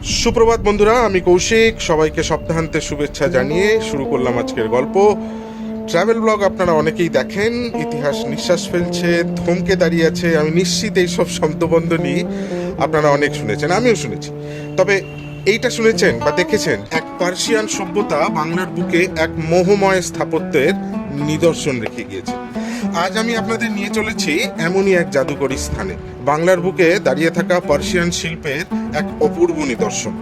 সুপ্রভাত বন্ধুরা, আমি কৌশিক। সবাইকে সপ্তাহান্তের শুভেচ্ছা জানিয়ে শুরু করলাম আজকের গল্প। ট্রাভেল ব্লগ আপনারা অনেকেই দেখেন। ইতিহাস নিঃশ্বাস ফেলছে, থমকে দাঁড়িয়ে আছে। আমি নিশ্চিত এইসব শব্দবন্ধনী আপনারা অনেক শুনেছেন, আমিও শুনেছি। তবে এইটা শুনেছেন বা দেখেছেন, এক পার্সিয়ান সভ্যতা বাংলার বুকে এক মোহময় স্থাপত্যের নিদর্শন রেখে গিয়েছে। আজ আমি আপনাদের নিয়ে চলেছি এমনই এক জাদুকরী স্থানে, বাংলার বুকে দাঁড়িয়ে থাকা পার্সিয়ান শিল্পের এক অপূর্ব নিদর্শন।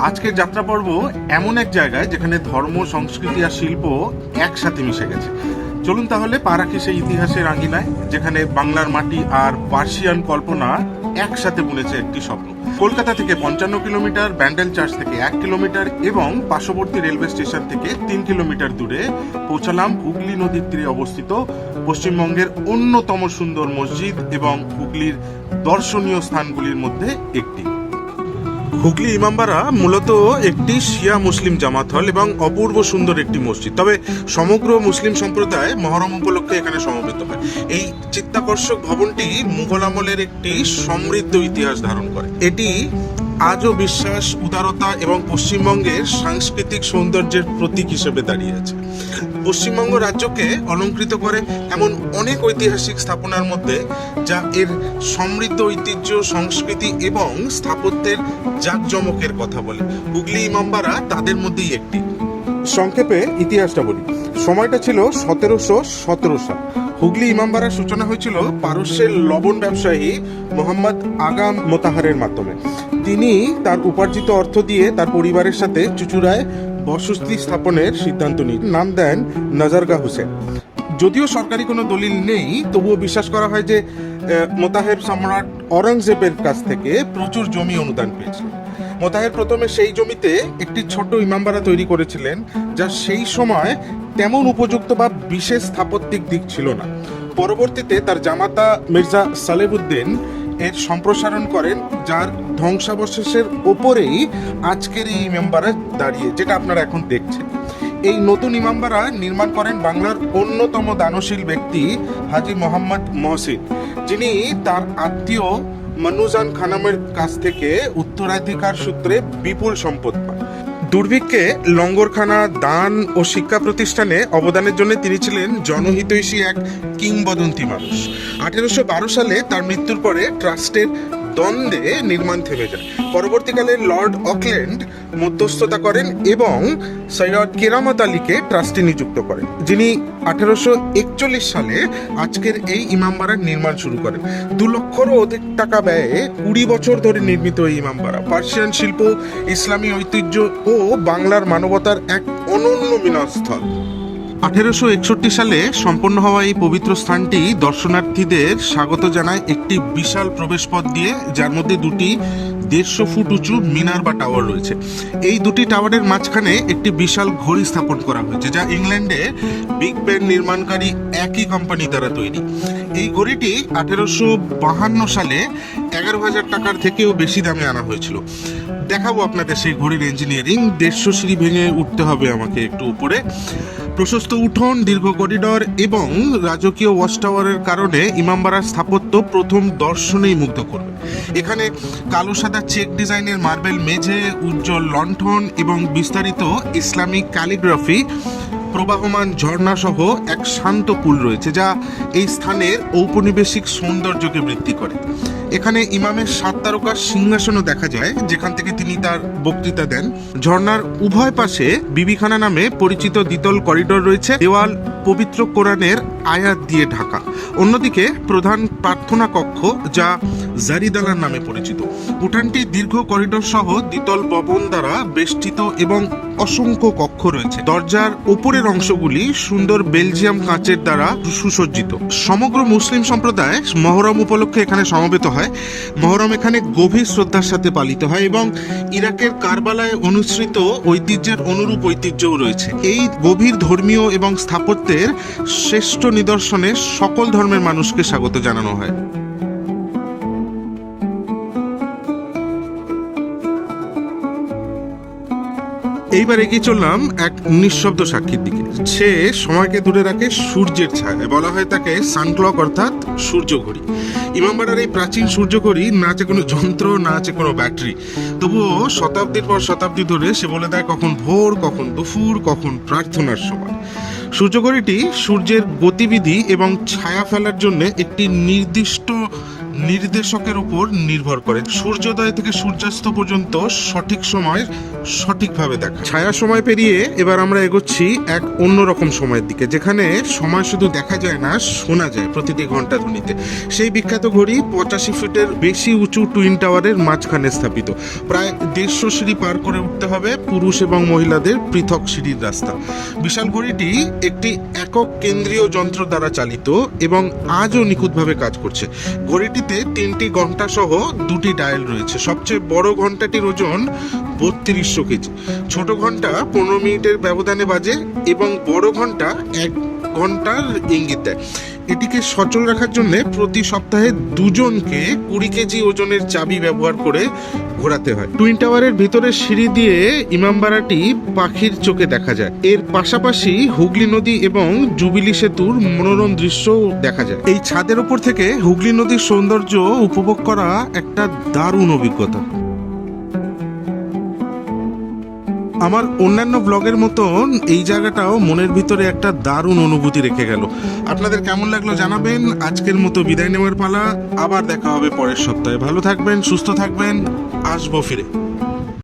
আজকের যাত্রা পর্ব এমন এক জায়গায় যেখানে ধর্ম, সংস্কৃতি আর শিল্প একসাথে মিশে গেছে। চলুন তাহলে পা রাখি সেই ইতিহাসের আঙিনায়, যেখানে বাংলার মাটি আর পার্সিয়ান কল্পনা একসাথে বুনেছে একটি স্বপ্ন। কলকাতা থেকে 55 কিলোমিটার, ব্যান্ডেল চার্চ থেকে 1 কিলোমিটার এবং পার্শ্ববর্তী রেলওয়ে স্টেশন থেকে 3 কিলোমিটার দূরে পৌঁছালাম হুগলি নদীর তীরে অবস্থিত পশ্চিমবঙ্গের অন্যতম সুন্দর মসজিদ এবং হুগলির দর্শনীয় স্থানগুলির মধ্যে একটি। হুগলি ইমামবাড়া মূলত একটি শিয়া মুসলিম জামাত হল এবং অপূর্ব সুন্দর একটি মসজিদ। তবে সমগ্র মুসলিম সম্প্রদায় মহরম উপলক্ষে এখানে সমবেত হয়। এই চিত্তাকর্ষক ভবনটি মুঘল আমলের একটি সমৃদ্ধ ইতিহাস ধারণ করে। এটি আজও বিশ্বাস, উদারতা এবং পশ্চিমবঙ্গের সাংস্কৃতিক সৌন্দর্যের প্রতীক হিসেবে দাঁড়িয়ে আছে। পশ্চিমবঙ্গ রাজ্যকে অলঙ্কৃত করে এমন অনেক ঐতিহাসিক স্থাপনার মধ্যে, যা এর সমৃদ্ধ ঐতিহ্য, সংস্কৃতি এবং স্থাপত্যের জাঁকজমকের কথা বলে। হুগলি ইমামবাড়া তাদের মধ্যেই একটি। সংক্ষেপে ইতিহাসটা বলি। সময়টা ছিল 1717 সাল। হুগলি ইমামবাড়ার সূচনা হয়েছিল পারস্যের লবণ ব্যবসায়ী মোহাম্মদ আগা মোতাহারের মাধ্যমে। তিনি তার উপার্জিত অর্থ দিয়ে তার পরিবারের সাথে চুচুড়ায় বসতি স্থাপনের সিদ্ধান্ত নিন। নাম দেন নজরগাহ হোসেন। যদিও সরকারি কোনো দলিল নেই, তবুও বিশ্বাস করা হয় যে মোতাহের সম্রাট অরঙ্গজেবের কাছ থেকে প্রচুর জমি অনুদান পেয়েছিলেন। মোতাহের প্রথমে সেই জমিতে একটি ছোট ইমামবাড়া তৈরি করেছিলেন, যা সেই সময় তেমন উপযুক্ত বা বিশেষ স্থাপত্যিক দিক ছিল না। পরবর্তীতে তার জামাতা মির্জা সালেবউদ্দিন এর সম্প্রসারণ করেন, যার ধ্বংসাবশেষের ওপরেই আজকের এই ইমামবাড়া দাঁড়িয়ে, যেটা আপনারা এখন দেখছেন। এই নতুন ইমামবাড়া নির্মাণ করেন বাংলার অন্যতম দানশীল ব্যক্তি হাজী মোহাম্মদ মহসিন, যিনি তার আত্মীয় মনুজান খানমের কাছ থেকে উত্তরাধিকার সূত্রে বিপুল সম্পদ পান। দুর্ভিক্ষে, লঙ্গরখানা, দান ও শিক্ষা প্রতিষ্ঠানে অবদানের জন্য তিনি ছিলেন জনহিতৈষী এক কিংবদন্তি মানুষ। 1812 সালে তার মৃত্যুর পরে ট্রাস্টের দ্বন্দ্বে নির্মাণ থেমে যায়। পরবর্তীকালে লর্ড অকল্যান্ড মধ্যস্থতা করেন এবং সৈয়দ কেরামত আলীকে ট্রাস্টি নিযুক্ত করেন, যিনি 1841 সালে আজকের এই ইমামবাড়ার নির্মাণ শুরু করেন। 2 লক্ষেরও অধিক টাকা ব্যয়ে 20 বছর ধরে নির্মিত এই ইমামবাড়া পার্সিয়ান শিল্প, ইসলামী ঐতিহ্য ও বাংলার মানবতার এক অনন্য মিলনস্থল। 1861 সালে সম্পন্ন হওয়া এই পবিত্র স্থানটি দর্শনার্থীদের স্বাগত জানায় একটি বিশাল প্রবেশপথ দিয়ে, যার মধ্যে দুটি 150 ফুট উঁচু মিনার বা টাওয়ার রয়েছে। এই দুটি টাওয়ারের মাঝখানে একটি বিশাল ঘড়ি স্থাপন করা হয়েছে, যা ইংল্যান্ডে বিগ ব্যান নির্মাণকারী একই কোম্পানি দ্বারা তৈরি। এই ঘড়িটি 1852 সালে 11,000 টাকার থেকেও বেশি দামে আনা হয়েছিল। দেখাবো আপনাদের সেই ঘড়ির ইঞ্জিনিয়ারিং। 150 সিঁড়ি ভেঙে উঠতে হবে আমাকে একটু উপরে। প্রশস্ত উঠোন, দীর্ঘ করিডর এবং রাজকীয় ওয়াচ টাওয়ারের কারণে ইমামবাড়ার স্থাপত্য প্রথম দর্শনেই মুগ্ধ করবে। এখানে কালো সাদা চেক ডিজাইনের মার্বেল মেঝে, উজ্জ্বল লণ্ঠন এবং বিস্তারিত ইসলামিক ক্যালিগ্রাফি, প্রবাহমান ঝর্ণা সহ এক শান্ত পুল রয়েছে, যা এই স্থানের ঔপনিবেশিক সৌন্দর্যকে বৃদ্ধি করে। এখানে ইমামের 7 তারকার সিংহাসনও দেখা যায়, যেখান থেকে তিনি তার বক্তৃতা দেন। ঝর্ণার উভয় পাশে বিবিখানা নামে পরিচিত দ্বিতল করিডোর রয়েছে, দেওয়াল পবিত্র কোরআনের আয়াত দিয়ে ঢাকা। অন্যদিকে প্রধান প্রার্থনা কক্ষ, যা জারিদালার নামে পরিচিত। উঠানটি দীর্ঘ করিডোর সহ দ্বিতল ভবন দ্বারা বেষ্টিত এবং অসংখ্য কক্ষ রয়েছে। দরজার উপরের অংশগুলি সুন্দর বেলজিয়াম কাঁচের দ্বারা সুসজ্জিত। সমগ্র মুসলিম সম্প্রদায় মহরম উপলক্ষে এখানে সমবেত হয়। মহরম এখানে গভীর শ্রদ্ধার সাথে পালিত হয় এবং ইরাকের কারবালায় অনুসৃত ঐতিহ্যের অনুরূপ ঐতিহ্যও রয়েছে। এই গভীর ধর্মীয় এবং স্থাপত্যের শ্রেষ্ঠ নিদর্শনে সকল ধর্মের মানুষকে স্বাগত জানানো হয়। এইবার এগিয়ে চললাম এক নিঃশব্দ সাক্ষীর দিকে। সে সময়কে দূরে রাখে সূর্যের ছায়ায়। বলা হয় তাকে সানক্লক অর্থাৎ সূর্যঘড়ি। ইমামবাড়ার এই প্রাচীন সূর্যঘড়ি না আছে কোনো যন্ত্র, না আছে কোনো ব্যাটারি, তবুও শতাব্দীর পর শতাব্দী ধরে সে বলে দেয় কখন ভোর, কখন দুপুর, কখন প্রার্থনার সময়। সূর্যঘড়িটি সূর্যের গতিবিধি এবং ছায়া ফেলার জন্য একটি নির্দিষ্ট নির্দেশকের উপর নির্ভর করে। সূর্যোদয় থেকে সূর্যাস্ত পর্যন্ত সঠিক সময় সঠিকভাবে দেখা। ছায়া সময় পেরিয়ে এবার আমরা এগোচ্ছি এক অন্যরকম সময়ের দিকে, যেখানে সময় শুধু দেখা যায় না, শোনা যায় প্রতিটি ঘন্টা ধ্বনিতে। সেই বিখ্যাত ঘড়ি 85 ফিটের বেশি উঁচু টুইন টাওয়ারের মাঝখানে স্থাপিত। প্রায় 150 সিঁড়ি পার করে উঠতে হবে পুরুষ এবং মহিলাদের পৃথক সিঁড়ির রাস্তা। বিশাল ঘড়িটি একটি একক কেন্দ্রীয় যন্ত্র দ্বারা চালিত এবং আজও নিখুঁতভাবে কাজ করছে। ঘড়িটিতে 3টি ঘন্টা সহ 2টি ডায়াল রয়েছে। সবচেয়ে বড় ঘন্টাটির ওজন 3200 কেজি। ছোট ঘন্টা 15 মিনিটের ব্যবধানে বাজে এবং বড় ঘন্টা 1 ঘন্টার ইঙ্গিত দেয়। এটিকে সচল রাখার জন্য প্রতি সপ্তাহে 2 জনকে 20 কেজি ওজনের চাবি ব্যবহার করে ঘোরাতে হয়। টুইন টাওয়ারের ভিতরে সিঁড়ি দিয়ে ইমামবাড়াটি পাখির চোখে দেখা যায়। এর পাশাপাশি হুগলি নদী এবং জুবিলি সেতুর মনোরম দৃশ্য দেখা যায়। এই ছাদের উপর থেকে হুগলি নদীর সৌন্দর্য উপভোগ করা একটা দারুণ অভিজ্ঞতা। আমার অন্যান্য ব্লগের মতন এই জায়গাটাও মনের ভিতরে একটা দারুণ অনুভূতি রেখে গেল। আপনাদের কেমন লাগলো জানাবেন। আজকের মতো বিদায় নেওয়ার পালা। আবার দেখা হবে পরের সপ্তাহে। ভালো থাকবেন, সুস্থ থাকবেন, আসবো ফিরে।